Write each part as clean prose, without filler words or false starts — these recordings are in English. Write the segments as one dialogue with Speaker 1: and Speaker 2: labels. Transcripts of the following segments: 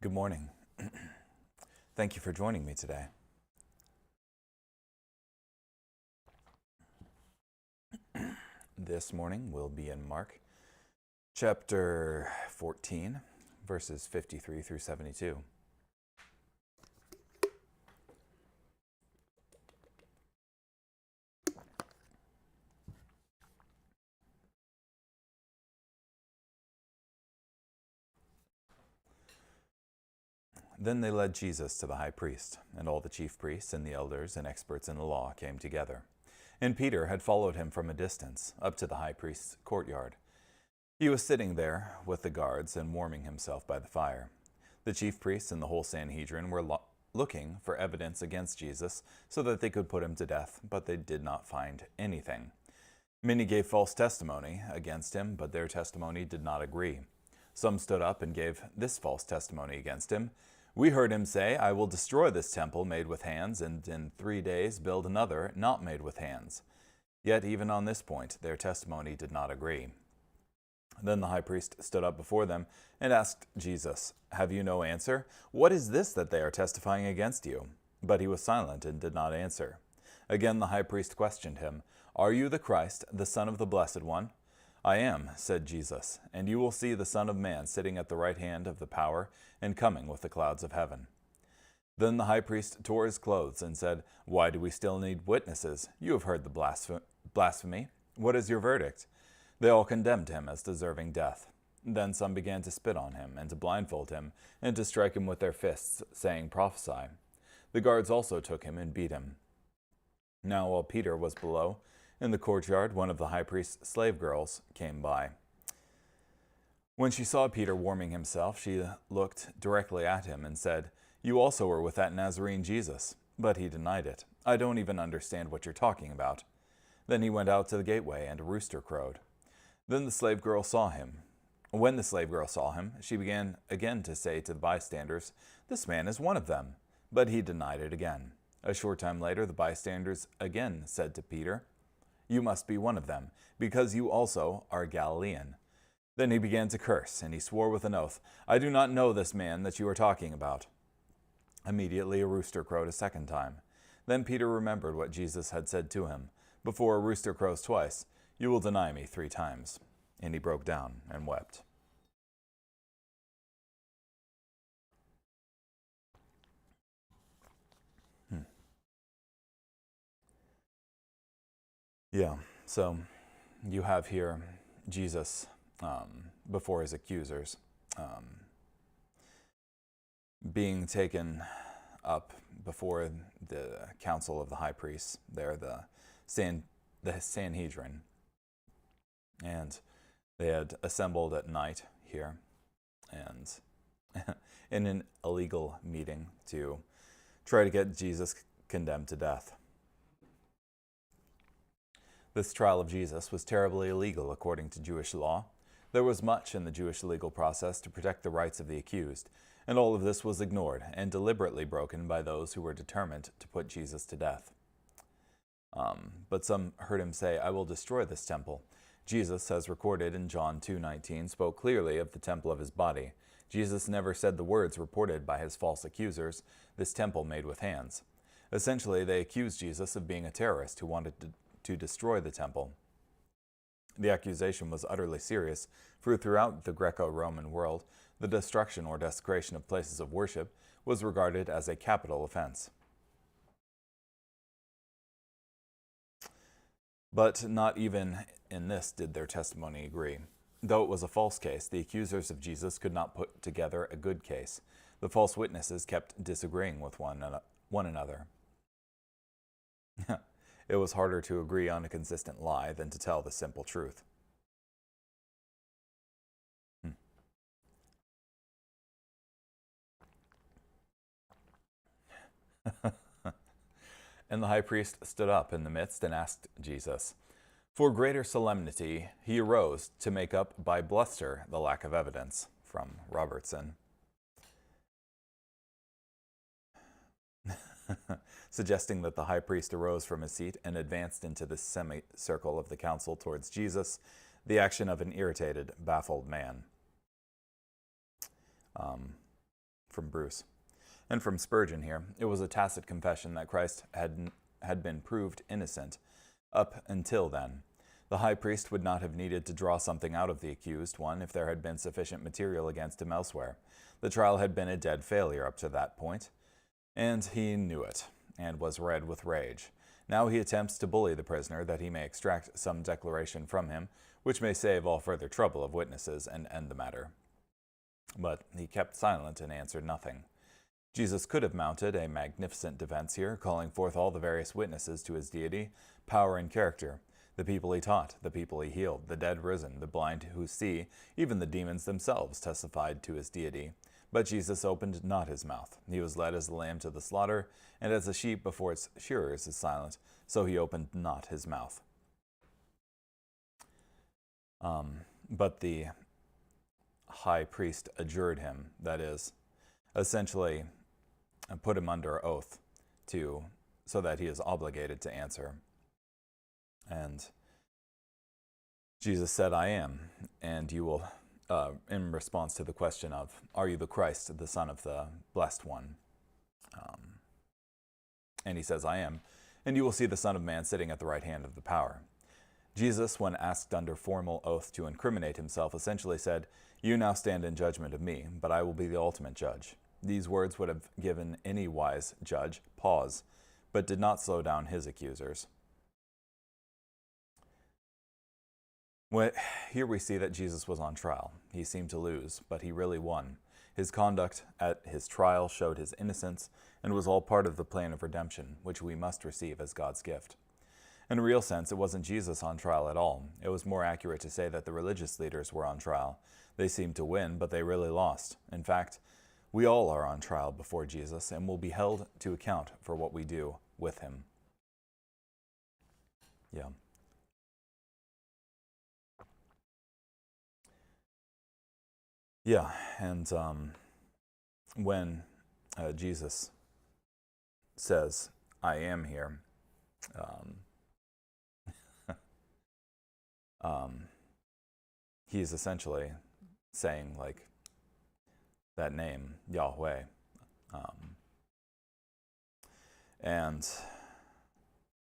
Speaker 1: Good morning. Thank you for joining me today. This morning we'll be in Mark chapter 14, verses 53 through 72. Then they led Jesus to the high priest, and all the chief priests and the elders and experts in the law came together. And Peter had followed him from a distance, up to the high priest's courtyard. He was sitting there with the guards and warming himself by the fire. The chief priests and the whole Sanhedrin were looking for evidence against Jesus so that they could put him to death, but they did not find anything. Many gave false testimony against him, but their testimony did not agree. Some stood up and gave this false testimony against him. We heard him say, "I will destroy this temple made with hands, and in 3 days build another not made with hands." Yet even on this point their testimony did not agree. Then the high priest stood up before them and asked Jesus, "Have you no answer? What is this that they are testifying against you?" But he was silent and did not answer. Again the high priest questioned him, "Are you the Christ, the Son of the Blessed One?" "I am," said Jesus, "and you will see the Son of Man sitting at the right hand of the power and coming with the clouds of heaven." Then the high priest tore his clothes and said, "Why do we still need witnesses? You have heard the blasphemy. What is your verdict?" They all condemned him as deserving death. Then some began to spit on him and to blindfold him and to strike him with their fists, saying, "Prophesy." The guards also took him and beat him. Now while Peter was below, in the courtyard, one of the high priest's slave girls came by. When she saw Peter warming himself, she looked directly at him and said, "You also were with that Nazarene Jesus." But he denied it. "I don't even understand what you're talking about." Then he went out to the gateway, and a rooster crowed. Then the slave girl saw him. When the slave girl saw him, she began again to say to the bystanders, "This man is one of them." But he denied it again. A short time later, the bystanders again said to Peter, "You must be one of them, because you also are Galilean." Then he began to curse, and he swore with an oath, "I do not know this man that you are talking about." Immediately a rooster crowed a second time. Then Peter remembered what Jesus had said to him, "Before a rooster crows twice, you will deny me 3 times." And he broke down and wept. Yeah, so you have here Jesus before his accusers, being taken up before the council of the high priests, there, the Sanhedrin. And they had assembled at night here and in an illegal meeting to try to get Jesus condemned to death. This trial of Jesus was terribly illegal according to Jewish law. There was much in the Jewish legal process to protect the rights of the accused, and all of this was ignored and deliberately broken by those who were determined to put Jesus to death. But some heard him say, "I will destroy this temple." Jesus, as recorded in John 2:19, spoke clearly of the temple of his body. Jesus never said the words reported by his false accusers, "this temple made with hands." Essentially, they accused Jesus of being a terrorist who wanted to destroy the temple. The accusation was utterly serious, for throughout the Greco-Roman world, the destruction or desecration of places of worship was regarded as a capital offense. But not even in this did their testimony agree. Though it was a false case, the accusers of Jesus could not put together a good case. The false witnesses kept disagreeing with one another. It was harder to agree on a consistent lie than to tell the simple truth. And the high priest stood up in the midst and asked Jesus. For greater solemnity, he arose to make up by bluster the lack of evidence. From Robertson. Suggesting that the high priest arose from his seat and advanced into the semicircle of the council towards Jesus, the action of an irritated, baffled man. from Bruce. And from Spurgeon here, it was a tacit confession that Christ had been proved innocent up until then. The high priest would not have needed to draw something out of the accused one if there had been sufficient material against him elsewhere. The trial had been a dead failure up to that point, and he knew it, and was red with rage. Now he attempts to bully the prisoner that he may extract some declaration from him, which may save all further trouble of witnesses and end the matter. But he kept silent and answered nothing. Jesus could have mounted a magnificent defense here, calling forth all the various witnesses to his deity, power, and character. The people he taught, the people he healed, the dead risen, the blind who see, even the demons themselves testified to his deity. But Jesus opened not his mouth. He was led as a lamb to the slaughter, and as a sheep before its shearers is silent, so he opened not his mouth. But the high priest adjured him, that is, essentially put him under oath so that he is obligated to answer. And Jesus said, I am, and you will, in response to the question of, are you the Christ, the Son of the Blessed One? And he says, I am, and you will see the Son of Man sitting at the right hand of the power. Jesus, when asked under formal oath to incriminate himself, essentially said, you now stand in judgment of me, but I will be the ultimate judge. These words would have given any wise judge pause, but did not slow down his accusers. Here we see that Jesus was on trial. He seemed to lose, but he really won. His conduct at his trial showed his innocence and was all part of the plan of redemption, which we must receive as God's gift. In a real sense, it wasn't Jesus on trial at all. It was more accurate to say that the religious leaders were on trial. They seemed to win, but they really lost. In fact, we all are on trial before Jesus and will be held to account for what we do with him. Yeah. Yeah, and when Jesus says, I am here, he's essentially saying, like, that name, Yahweh. And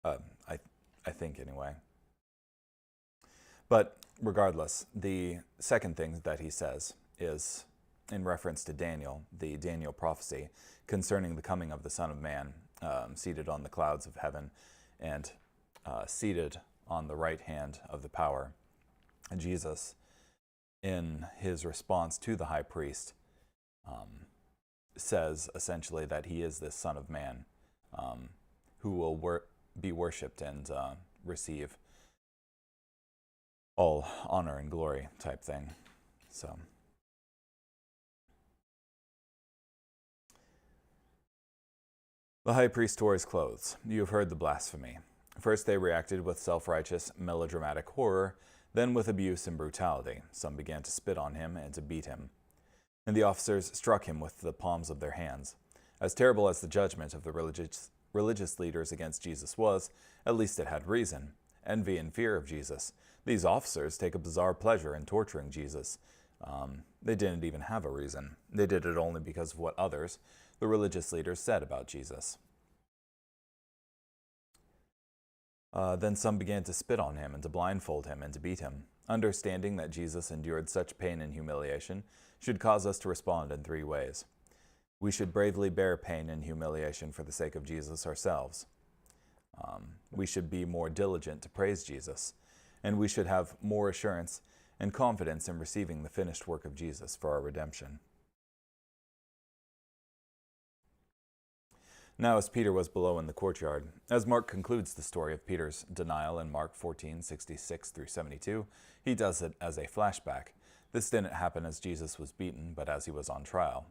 Speaker 1: I think anyway. But regardless, the second thing that he says is in reference to Daniel, the Daniel prophecy concerning the coming of the Son of Man, seated on the clouds of heaven and seated on the right hand of the power. And Jesus, in his response to the high priest, says essentially that he is this Son of Man who will be worshipped and receive all honor and glory type thing. So the high priest tore his clothes. You have heard the blasphemy. First they reacted with self-righteous, melodramatic horror, then with abuse and brutality. Some began to spit on him and to beat him. And the officers struck him with the palms of their hands. As terrible as the judgment of the religious leaders against Jesus was, at least it had reason. Envy and fear of Jesus. These officers take a bizarre pleasure in torturing Jesus. They didn't even have a reason. They did it only because of what others, the religious leaders, said about Jesus. Then some began to spit on him and to blindfold him and to beat him. Understanding that Jesus endured such pain and humiliation should cause us to respond in three ways. We should bravely bear pain and humiliation for the sake of Jesus ourselves. We should be more diligent to praise Jesus, and we should have more assurance and confidence in receiving the finished work of Jesus for our redemption. Now as Peter was below in the courtyard, as Mark concludes the story of Peter's denial in Mark 14:66 through 72, he does it as a flashback. This didn't happen as Jesus was beaten, but as he was on trial.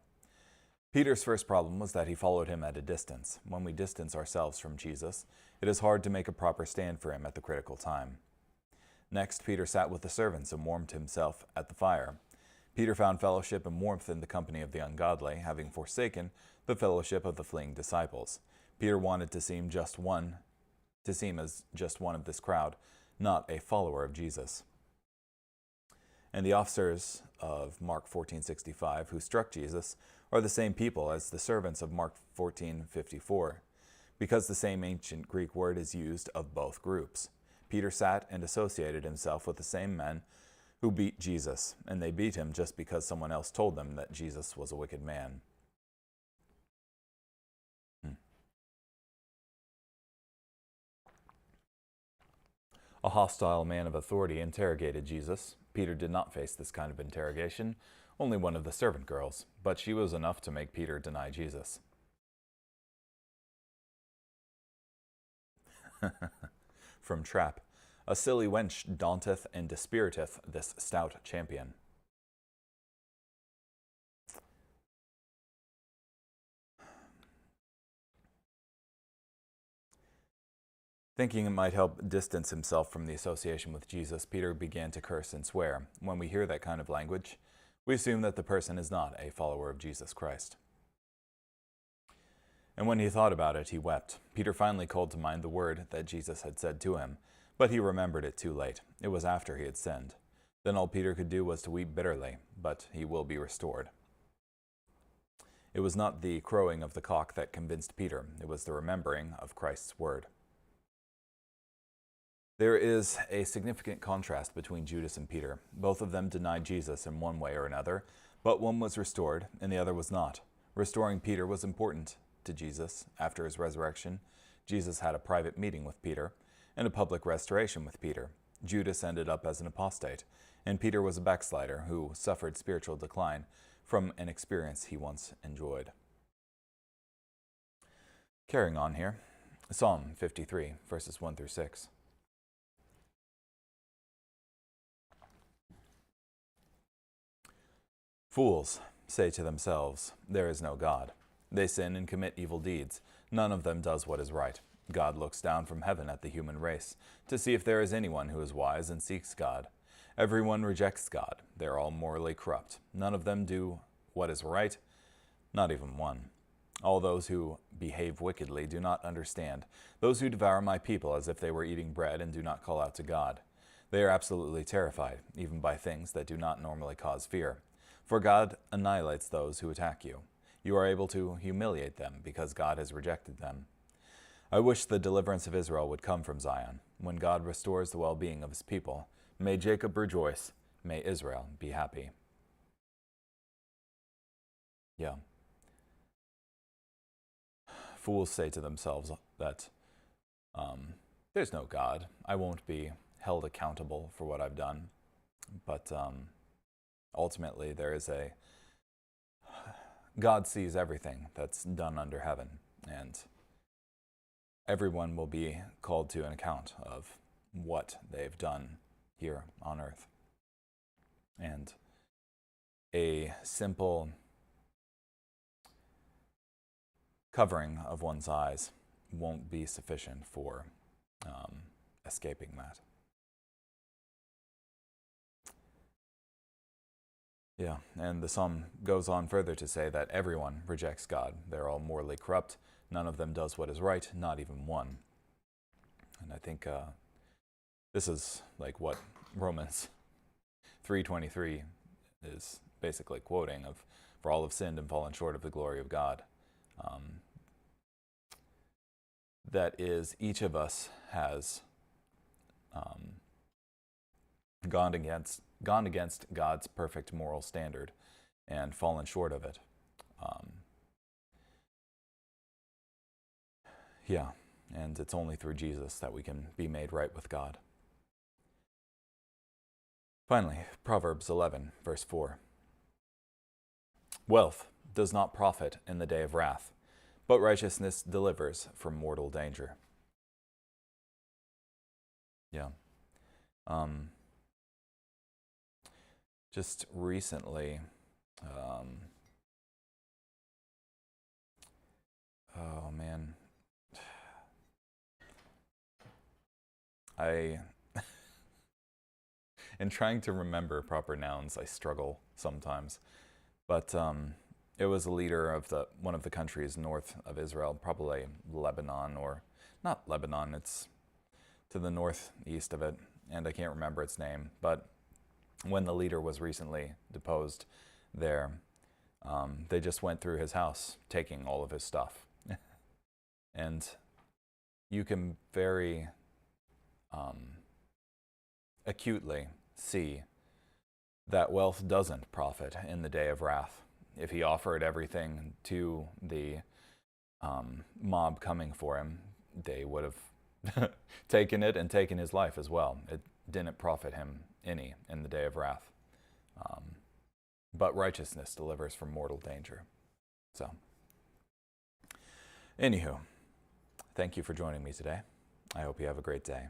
Speaker 1: Peter's first problem was that he followed him at a distance. When we distance ourselves from Jesus, it is hard to make a proper stand for him at the critical time. Next, Peter sat with the servants and warmed himself at the fire. Peter found fellowship and warmth in the company of the ungodly, having forsaken the fellowship of the fleeing disciples. Peter wanted to seem as just one of this crowd, not a follower of Jesus. And the officers of Mark 14:65 who struck Jesus are the same people as the servants of Mark 14:54, because the same ancient Greek word is used of both groups. Peter sat and associated himself with the same men who beat Jesus, and they beat him just because someone else told them that Jesus was a wicked man. A hostile man of authority interrogated Jesus. Peter did not face this kind of interrogation, only one of the servant girls, but she was enough to make Peter deny Jesus. From Trap. A silly wench daunteth and dispiriteth this stout champion. Thinking it might help distance himself from the association with Jesus, Peter began to curse and swear. When we hear that kind of language, we assume that the person is not a follower of Jesus Christ. And when he thought about it, he wept. Peter finally called to mind the word that Jesus had said to him, but he remembered it too late. It was after he had sinned. Then all Peter could do was to weep bitterly, but he will be restored. It was not the crowing of the cock that convinced Peter. It was the remembering of Christ's word. There is a significant contrast between Judas and Peter. Both of them denied Jesus in one way or another, but one was restored and the other was not. Restoring Peter was important to Jesus. After his resurrection, Jesus had a private meeting with Peter and a public restoration with Peter. Judas ended up as an apostate, and Peter was a backslider who suffered spiritual decline from an experience he once enjoyed. Carrying on here, Psalm 53, verses 1 through 6. Fools say to themselves, "There is no God." They sin and commit evil deeds. None of them does what is right. God looks down from heaven at the human race to see if there is anyone who is wise and seeks God. Everyone rejects God. They are all morally corrupt. None of them do what is right, not even one. All those who behave wickedly do not understand. Those who devour my people as if they were eating bread and do not call out to God. They are absolutely terrified, even by things that do not normally cause fear. For God annihilates those who attack you. You are able to humiliate them because God has rejected them. I wish the deliverance of Israel would come from Zion. When God restores the well-being of his people, may Jacob rejoice, may Israel be happy. Yeah. Fools say to themselves that there's no God. I won't be held accountable for what I've done. But ultimately, there is God sees everything that's done under heaven, and everyone will be called to an account of what they've done here on earth. And a simple covering of one's eyes won't be sufficient for escaping that. Yeah, and the psalm goes on further to say that everyone rejects God. They're all morally corrupt. None of them does what is right, not even one. And I think this is like what Romans 3:23 is basically quoting of, for all have sinned and fallen short of the glory of God. That is, each of us has gone against God's perfect moral standard and fallen short of it. Yeah, and it's only through Jesus that we can be made right with God. Finally, Proverbs 11, verse 4. Wealth does not profit in the day of wrath, but righteousness delivers from mortal danger. Yeah. Just recently, oh man, in trying to remember proper nouns, I struggle sometimes. But it was a leader of one of the countries north of Israel, probably Lebanon, or not Lebanon, it's to the northeast of it, and I can't remember its name. But When the leader was recently deposed there, they just went through his house, taking all of his stuff. And you can very acutely see that wealth doesn't profit in the day of wrath. If he offered everything to the mob coming for him, they would have taken it and taken his life as well. It didn't profit him any in the day of wrath. But righteousness delivers from mortal danger. So, anywho, thank you for joining me today. I hope you have a great day.